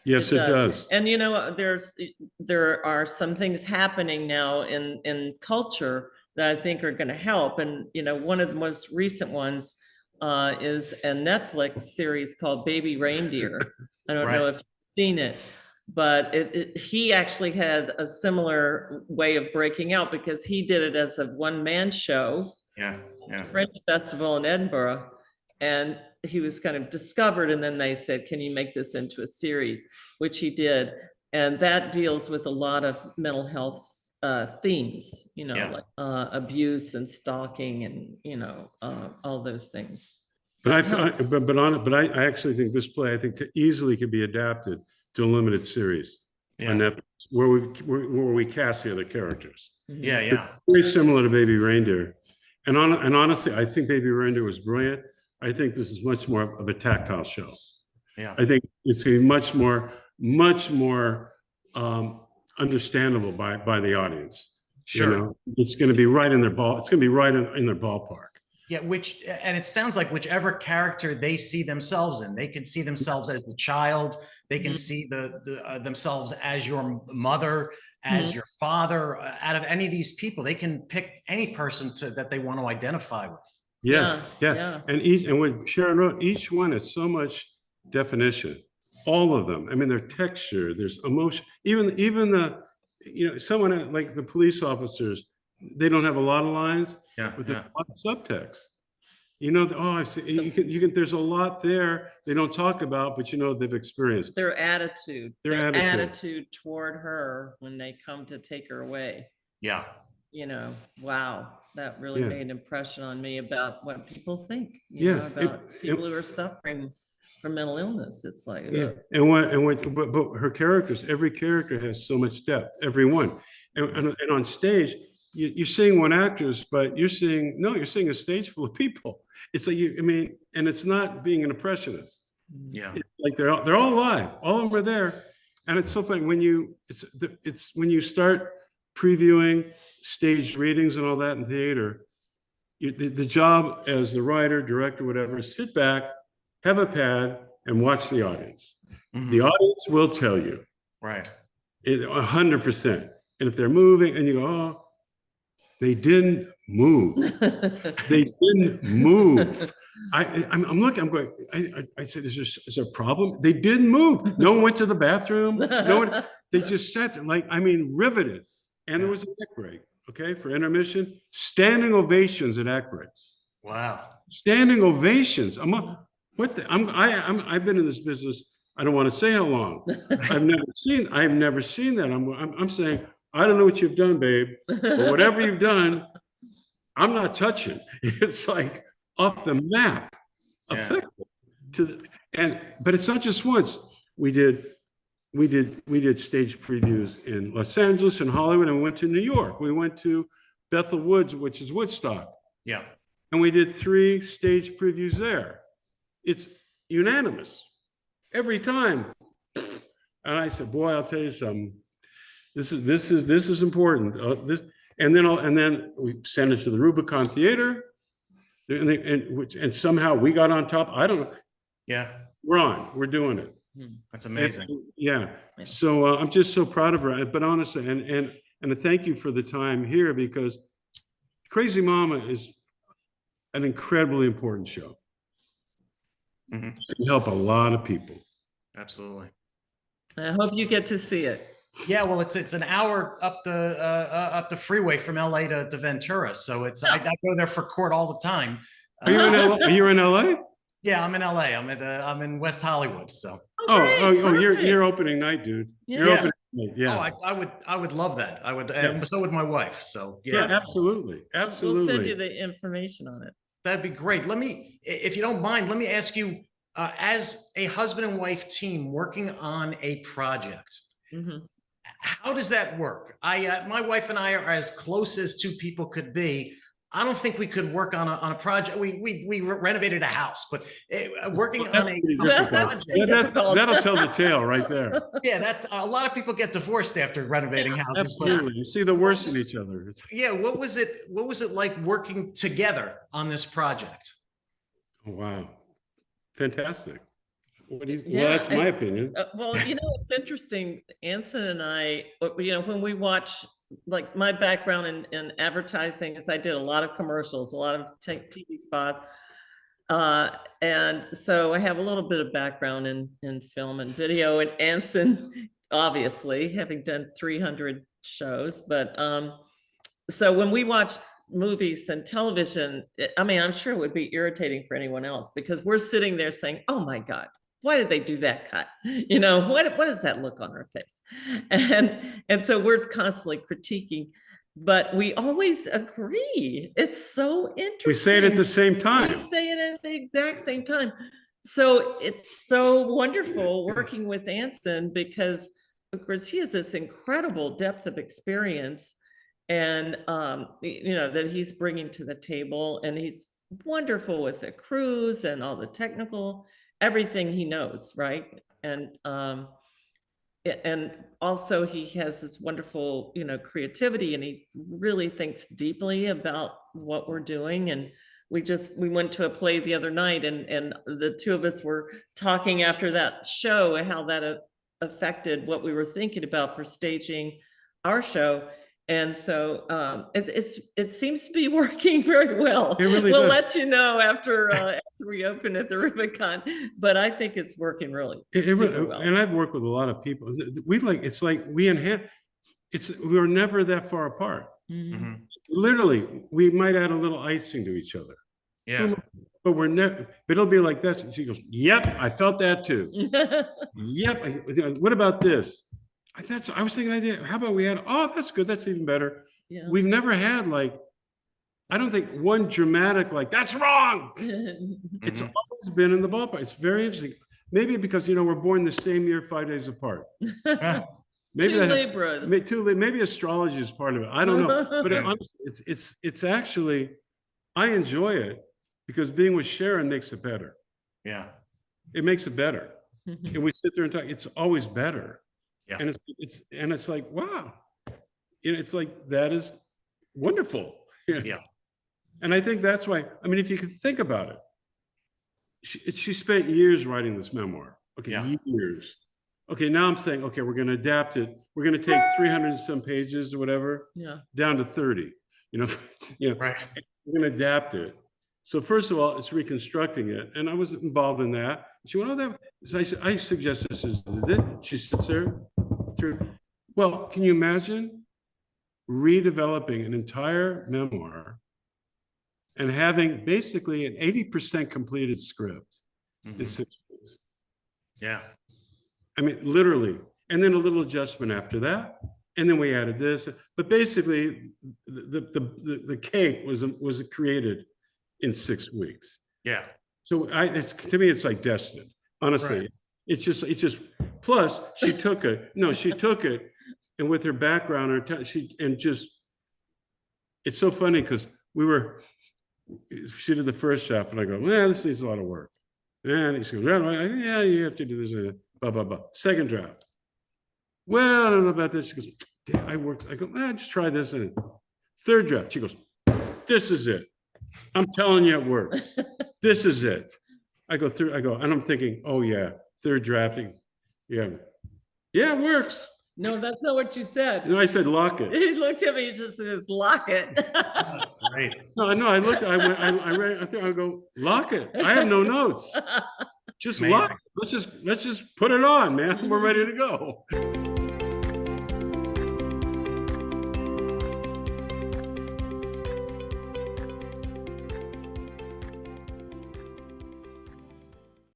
Yes, it does. And there are some things happening now in culture that I think are going to help. And one of the most recent ones is a Netflix series called Baby Reindeer. I don't know if you've seen it, but he actually had a similar way of breaking out because he did it as a one-man show. Fringe Festival in Edinburgh, and he was kind of discovered, and then they said, can you make this into a series, which he did. And that deals with a lot of mental health themes, like abuse and stalking and all those things. But I actually think this play easily could be adapted to a limited series on Netflix, where we cast the other characters. It's very similar to Baby Reindeer. And honestly, I think Baby Reindeer was brilliant. I think this is much more of a tactile show. I think it's going to be much more understandable by the audience. Sure, it's going to be right in their It's going to be right in their ballpark. Yeah, and it sounds like whichever character they see themselves in, they can see themselves as the child. They can see themselves as your mother, as your father. Out of any of these people, they can pick any person that they want to identify with. Yeah. And what Sharon wrote, each one has so much definition. All of them. I mean, their texture, there's emotion. Even the, someone like the police officers, they don't have a lot of lines, but there's a lot of subtext. I see. There's a lot there they don't talk about, but they've experienced their attitude toward her when they come to take her away. Wow, that really made an impression on me about what people think. About people who are suffering from mental illness. It's like but her characters, every character has so much depth. Every one, and on stage. You're seeing one actress, but you're seeing a stage full of people. It's like and it's not being an impressionist. It's like they're all alive. All of them are there, and it's so funny when you start previewing staged readings and all that in theater. The job as the writer, director, whatever, is sit back, have a pad, and watch the audience. The audience will tell you, 100%. And if they're moving, and you go, oh. They didn't move. They didn't move. I'm looking. I'm going. I said, "Is there a problem?" They didn't move. No one went to the bathroom. No one. They just sat there, riveted. And there was an act break. Okay, for intermission, standing ovations at act breaks. Wow. Standing ovations. I've been in this business. I don't want to say how long. I've never seen that. I'm saying. I don't know what you've done, babe, but whatever you've done, I'm not touching. It's like off the map, effective. But it's not just once. We did stage previews in Los Angeles and Hollywood, and we went to New York. We went to Bethel Woods, which is Woodstock. And we did 3 stage previews there. It's unanimous every time. And I said, boy, I'll tell you something. This is important. And then we send it to the Rubicon Theater, and somehow we got on top. I don't know. We're on. We're doing it. That's amazing. So I'm just so proud of her. But honestly, and a thank you for the time here, because Crazy Mama is an incredibly important show. It can help a lot of people. Absolutely. I hope you get to see it. Yeah, well, it's an hour up the freeway from LA to Ventura, so I go there for court all the time. Are you in LA? Are you in LA? Yeah, I'm in LA. I'm in West Hollywood. So. You're opening night, dude. You're opening night. Yeah. Oh, I would love that. I would. And so would my wife. So yeah, absolutely. We'll send you the information on it. That'd be great. If you don't mind, let me ask you, as a husband and wife team working on a project. How does that work? My wife and I are as close as 2 people could be. I don't think we could work on a project. We renovated a house, but working on a project. That'll tell the tale right there. Yeah, that's a lot of people get divorced after renovating houses. Absolutely, you see the worst in each other. Yeah, what was it like working together on this project? Oh, wow, fantastic. What do you, Yeah, well, that's my opinion. Well, it's interesting. Anson and I, when we watch, like my background in advertising is I did a lot of commercials, a lot of TV spots. And so I have a little bit of background in film and video, and Anson, obviously, having done 300 shows. But so when we watch movies and television, I'm sure it would be irritating for anyone else, because we're sitting there saying, oh my God, why did they do that cut? What does that look on her face? And so we're constantly critiquing, but we always agree. It's so interesting. We say it at the same time. We say it at the exact same time. So it's so wonderful working with Anson, because of course he has this incredible depth of experience, and that he's bringing to the table, and he's wonderful with the crews and all the technical, everything he knows, right? And also he has this wonderful, creativity, and he really thinks deeply about what we're doing. And we went to a play the other night, and the two of us were talking after that show and how that affected what we were thinking about for staging our show. And so it seems to be working very well. It really we'll does. let you know after we open at the Rubicon, but I think it's working really super well. And I've worked with a lot of people. We were never that far apart. Mm-hmm. Literally, we might add a little icing to each other. Yeah. But we're never, but it'll be like this. And she goes, yep, I felt that too. Yep. What about this? I was thinking, how about we had, oh, that's good. That's even better. Yeah. We've never had I don't think one dramatic, that's wrong. It's always been in the ballpark. It's very interesting. Maybe because, we're born the same year, 5 days apart. Maybe Two Libras. Maybe astrology is part of it. I don't know. But it's actually, I enjoy it because being with Sharon makes it better. Yeah. It makes it better. And we sit there and talk, it's always better. Yeah. And it's like, wow. It's like, that is wonderful. Yeah. And I think that's why, if you can think about it, she spent years writing this memoir. Okay, Yeah. Years. Okay, now I'm saying, okay, we're going to adapt it. We're going to take 300 and some pages or whatever, down to 30. Right. We're going to adapt it. So first of all, it's reconstructing it, and I was involved in that. She went, oh, that. So I suggest this is it. She sits there through. Well, can you imagine redeveloping an entire memoir and having basically an 80% completed script in 6 weeks? Yeah. Literally, and then a little adjustment after that, and then we added this. But basically, the cake was created in 6 weeks. Yeah. So to me, it's like destined. Honestly, right. It's just. Plus, she took it. No, she took it, and with her background, it's so funny because she did the first draft, and I go, well, this needs a lot of work. And she goes, yeah, you have to do this, blah, blah, blah. Second draft. Well, I don't know about this. She goes, I worked. I go, just try this. And third draft. She goes, this is it. I'm telling you, it works. This is it. I go, and I'm thinking, oh yeah, third drafting. Yeah, it works. No, that's not what you said. No, I said lock it. He looked at me and just says, lock it. That's great. No, I looked, I read, I go, lock it. I have no notes. Just lock it. Let's just put it on, man. We're ready to go.